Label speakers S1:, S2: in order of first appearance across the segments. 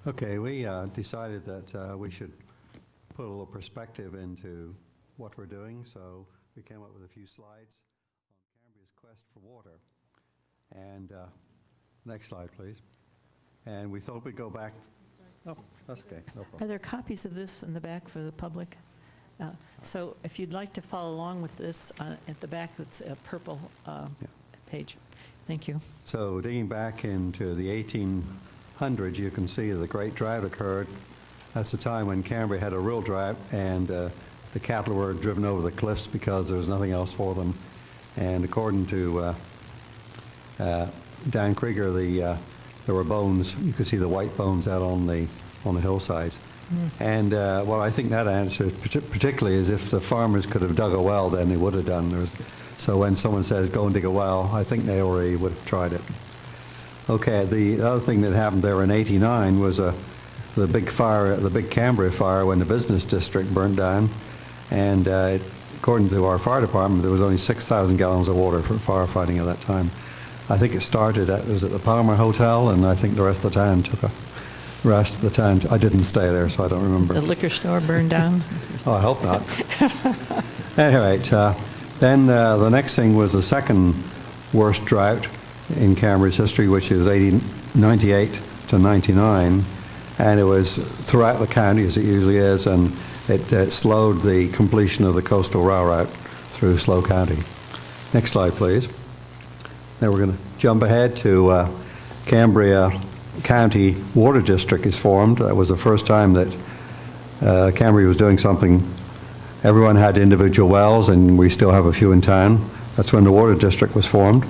S1: Okay, we decided that we should put a little perspective into what we're doing, so we came up with a few slides on Cambria's quest for water. And next slide, please. And we thought we'd go back. Oh, that's okay, no problem.
S2: Are there copies of this in the back for the public? So if you'd like to follow along with this, at the back, it's a purple page. Thank you.
S1: So digging back into the 1800s, you can see the Great Drought occurred. That's the time when Cambria had a real drought, and the cattle were driven over the cliffs because there was nothing else for them. And according to Dan Krieger, there were bones. You could see the white bones out on the hillsides. And what I think that answers particularly is if the farmers could have dug a well, then they would have done. So when someone says, go and dig a well, I think they already would have tried it. Okay, the other thing that happened there in '89 was the big fire, the big Cambria fire, when the business district burned down. And according to our fire department, there was only 6,000 gallons of water for firefighting at that time. I think it started it was at the Palmer Hotel, and I think the rest of the town took a rest of the time. I didn't stay there, so I don't remember.
S2: The liquor store burned down?
S1: Oh, I hope not. Anyway, then the next thing was the second worst drought in Cambria's history, which is 98 to 99, and it was throughout the county, as it usually is, and it slowed the completion of the coastal rail route through Slough County. Next slide, please. Now we're going to jump ahead to Cambria County Water District is formed. That was the first time that Cambria was doing something. Everyone had individual wells, and we still have a few in town. That's when the Water District was formed.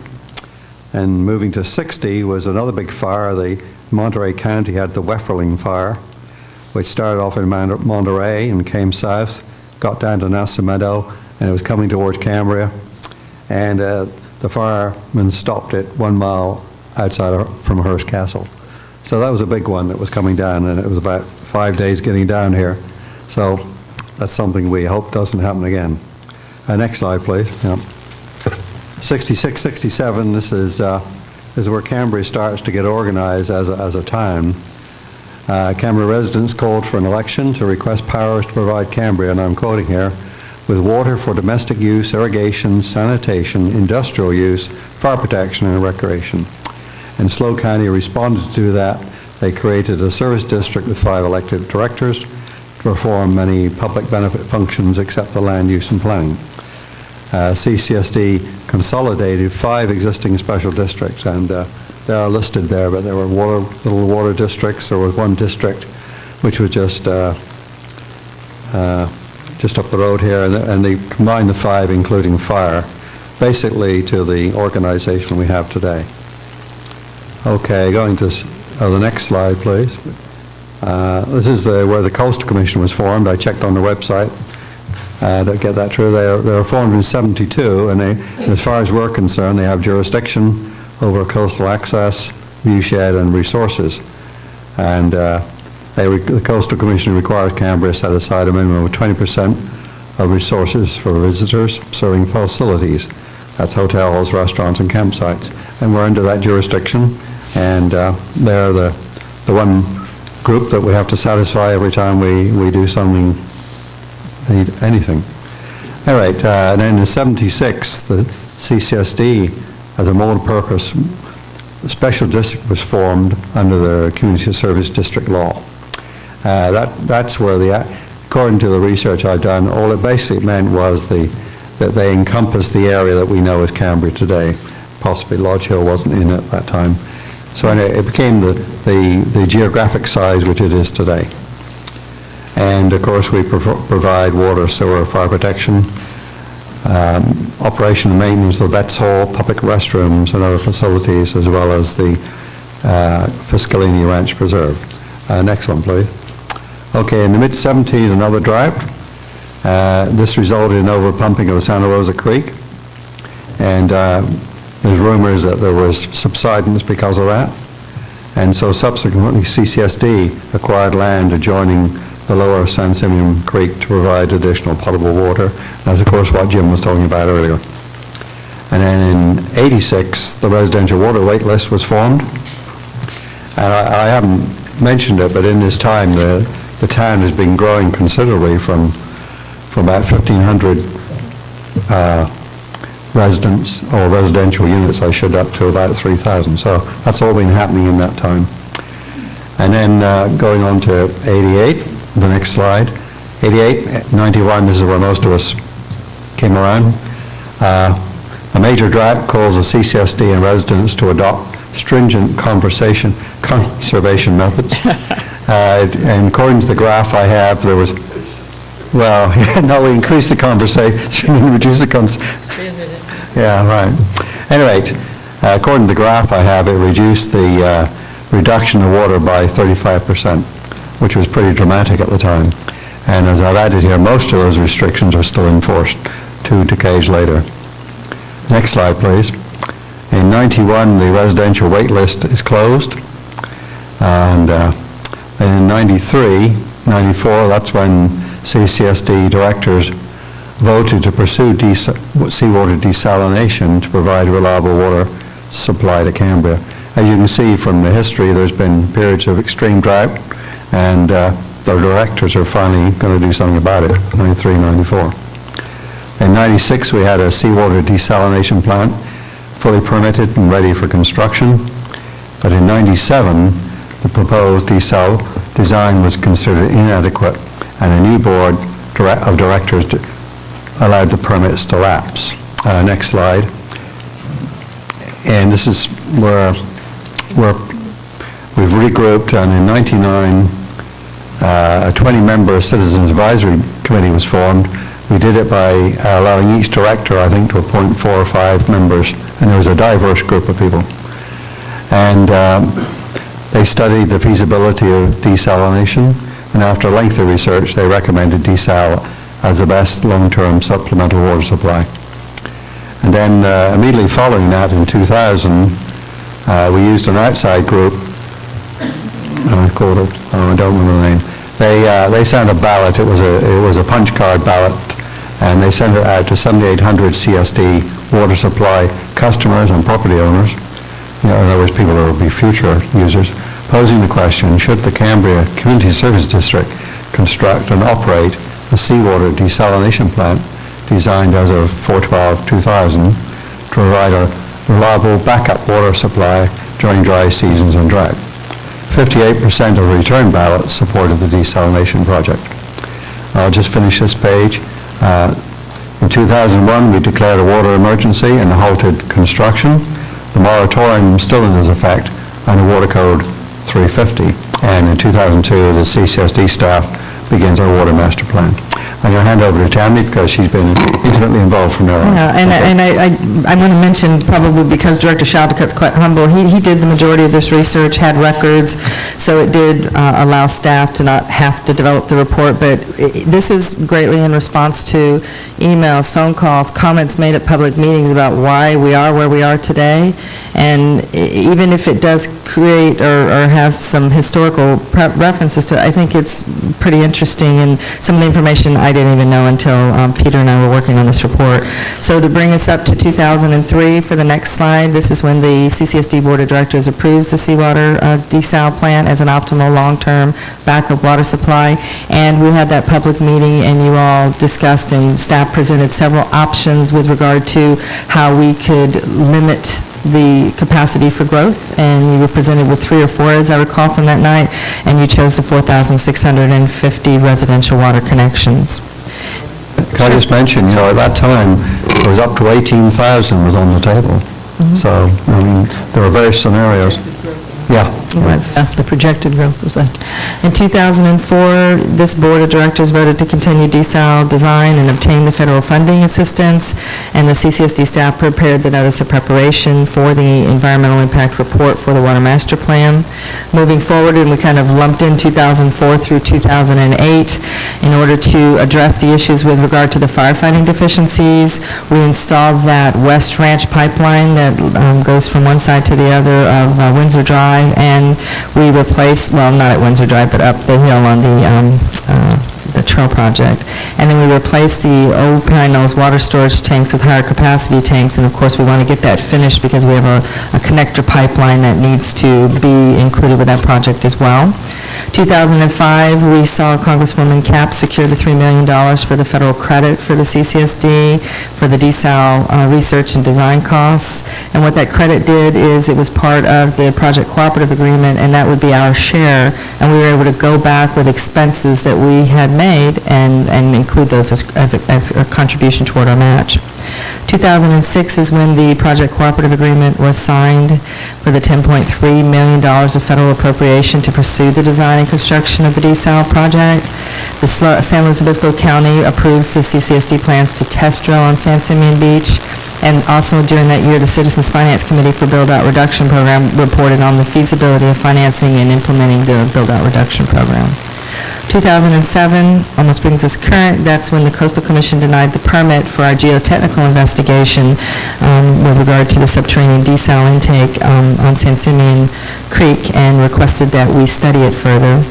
S1: And moving to 60 was another big fire. The Monterey County had the Wefferling fire, which started off in Monterey and came south, got down to Nassau Meadow, and it was coming towards Cambria. And the firemen stopped it 1 mile outside from Hearst Castle. So that was a big one that was coming down, and it was about 5 days getting down here. So that's something we hope doesn't happen again. Next slide, please. Yeah. 66, 67, this is where Cambria starts to get organized as a town. Cambria residents called for an election to request powers to provide Cambria, and I'm quoting here, with water for domestic use, irrigation, sanitation, industrial use, fire protection, and recreation. And Slough County responded to that. They created a service district with 5 elected directors to perform many public benefit functions except the land use and planning. CCSD consolidated 5 existing special districts, and they are listed there, but there were little water districts. There was one district which was just up the road here, and they combined the 5, including fire, basically to the organization we have today. Okay, going to the next slide, please. This is where the Coastal Commission was formed. I checked on the website to get that true. They were formed in '72, and as far as we're concerned, they have jurisdiction over coastal access, viewshed, and resources. And the Coastal Commission requires Cambria set aside a minimum of 20% of resources for visitors serving facilities. That's hotels, restaurants, and campsites. And we're under that jurisdiction, and they're the one group that we have to satisfy every time we do something, anything. All right, and then in '76, the CCSD, as a multi-purpose special district, was formed under the Community Service District law. That's where according to the research I've done, all it basically meant was that they encompassed the area that we know as Cambria today. Possibly Lodge Hill wasn't in at that time. So anyway, it became the geographic size which it is today. And of course we provide water, sewer, fire protection, operation and maintenance of the Vets Hall, public restrooms and other facilities, as well as the Fiscalini Ranch Preserve. Next one, please. Okay, in the mid-'70s, another drought. This resulted in overpumping of Santa Rosa Creek, and there's rumors that there was subsidence because of that. And so subsequently CCSD acquired land adjoining the lower San Simeon Creek to provide additional potable water. That's of course what Jim was talking about earlier. And then in '86, the residential water wait list was formed. And I haven't mentioned it, but in this time, the town has been growing considerably from about 1,500 residents, or residential units, I should, up to about 3,000. So that's all been happening in that time. And then going on to 88, the next slide. 88, 91, this is where most of us came around. A major drought calls the CCSD and residents to adopt stringent conservation methods. And according to the graph I have, there was, well, no, we increased the conversation and reduced the yeah, right. Anyway, according to the graph I have, it reduced the reduction of water by 35%, which was pretty dramatic at the time. And as I've added here, most of those restrictions are still enforced 2 decades later. Next slide, please. In 91, the residential wait list is closed. And in 93, 94, that's when CCSD directors voted to pursue seawater desalination to provide reliable water supply to Cambria. As you can see from the history, there's been periods of extreme drought, and the directors are finally going to do something about it, 93, 94. In 96, we had a seawater desalination plant fully permitted and ready for construction. But in 97, the proposed desal design was considered inadequate, and a new board of directors allowed the permits to lapse. Next slide. And this is where we've regrouped, and in 99, a 20-member Citizens Advisory Committee was formed. We did it by allowing each director, I think, to appoint 4 or 5 members, and there was a diverse group of people. And they studied the feasibility of desalination, and after lengthy research, they recommended desal as the best long-term supplemental water supply. And then immediately following that, in 2000, we used an outside group, I don't remember the name. They sent a ballot. It was a punch card ballot, and they sent it out to 7,800 CSD water supply customers and property owners. In other words, people that will be future users, posing the question: should the Cambria Community Service District construct and operate a seawater desalination plant designed as of 4/12/2000 to provide a reliable backup water supply during dry seasons and drought? 58% of the return ballots supported the desalination project. I'll just finish this page. In 2001, we declared a water emergency and halted construction. The moratorium still in effect under Water Code 350. And in 2002, the CCSD staff begins our water master plan. I'm going to hand over to Tammy because she's been intimately involved from there on.
S3: Yeah, and I want to mention, probably because Director Shaldicutt's quite humble, he did the majority of this research, had records, so it did allow staff to not have to develop the report, but this is greatly in response to emails, phone calls, comments made at public meetings about why we are where we are today, and even if it does create or has some historical references to it, I think it's pretty interesting, and some of the information I didn't even know until Peter and I were working on this report. So to bring us up to 2003 for the next slide, this is when the CCSD Board of Directors approves the seawater desal plant as an optimal long-term backup water supply. And we had that public meeting, and you all discussed, and staff presented several options with regard to how we could limit the capacity for growth, and you were presented with 3 or 4, as I recall, from that night, and you chose the 4,650 residential water connections.
S1: Can I just mention, at that time, it was up to 18,000 was on the table. Mm-hmm. So, I mean, there were various scenarios. Yeah.
S2: It was. The projected growth was that.
S3: In 2004, this Board of Directors voted to continue desal design and obtain the federal funding assistance, and the CCSD staff prepared the notice of preparation for the environmental impact report for the Water Master Plan. Moving forward, and we kind of lumped in 2004 through 2008, in order to address the issues with regard to the firefighting deficiencies, we installed that West Ranch pipeline that goes from one side to the other of Windsor Drive, and we replaced, well, not at Windsor Drive, but up the hill on the the trail project. And then we replaced the old Pine Knolls water storage tanks with higher capacity tanks, and of course, we want to get that finished because we have a connector pipeline that needs to be included with that project as well. 2005, we saw Congresswoman Capps secure the $3 million for the federal credit for the CCSD for the desal research and design costs. And what that credit did is it was part of the project cooperative agreement, and that would be our share. And we were able to go back with expenses that we had made and include those as a contribution toward our match. 2006 is when the project cooperative agreement was signed for the $10.3 million of federal appropriation to pursue the design and construction of the desal project. The San Luis Obispo County approves the CCSD plans to test drill on San Simeon Beach. And also during that year, the Citizens Finance Committee for Build-Out Reduction Program reported on the feasibility of financing and implementing the Build-Out Reduction Program. 2007 almost brings us current. That's when the Coastal Commission denied the permit for our geotechnical investigation with regard to the subterranean desal intake on San Simeon Creek and requested that we study it further.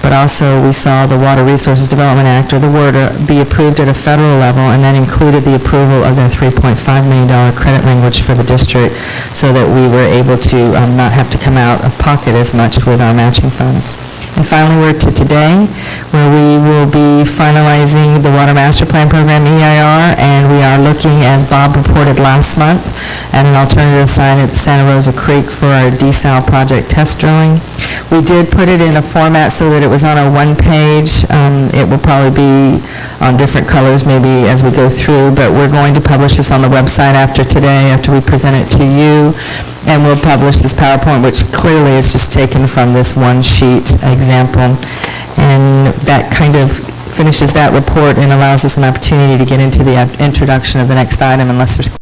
S3: But also, we saw the Water Resources Development Act, or the WRDA, be approved at a federal level, and that included the approval of that $3.5 million credit language for the district so that we were able to not have to come out of pocket as much with our matching funds. And finally, we're to today, where we will be finalizing the Water Master Plan Program, EIR, and we are looking, as Bob reported last month, at an alternative site at Santa Rosa Creek for our desal project test drilling. We did put it in a format so that it was on a one-page. It will probably be on different colors maybe as we go through, but we're going to publish this on the website after today, after we present it to you. And we'll publish this PowerPoint, which clearly is just taken from this one-sheet example. And that kind of finishes that report and allows us an opportunity to get into the introduction of the next item unless there's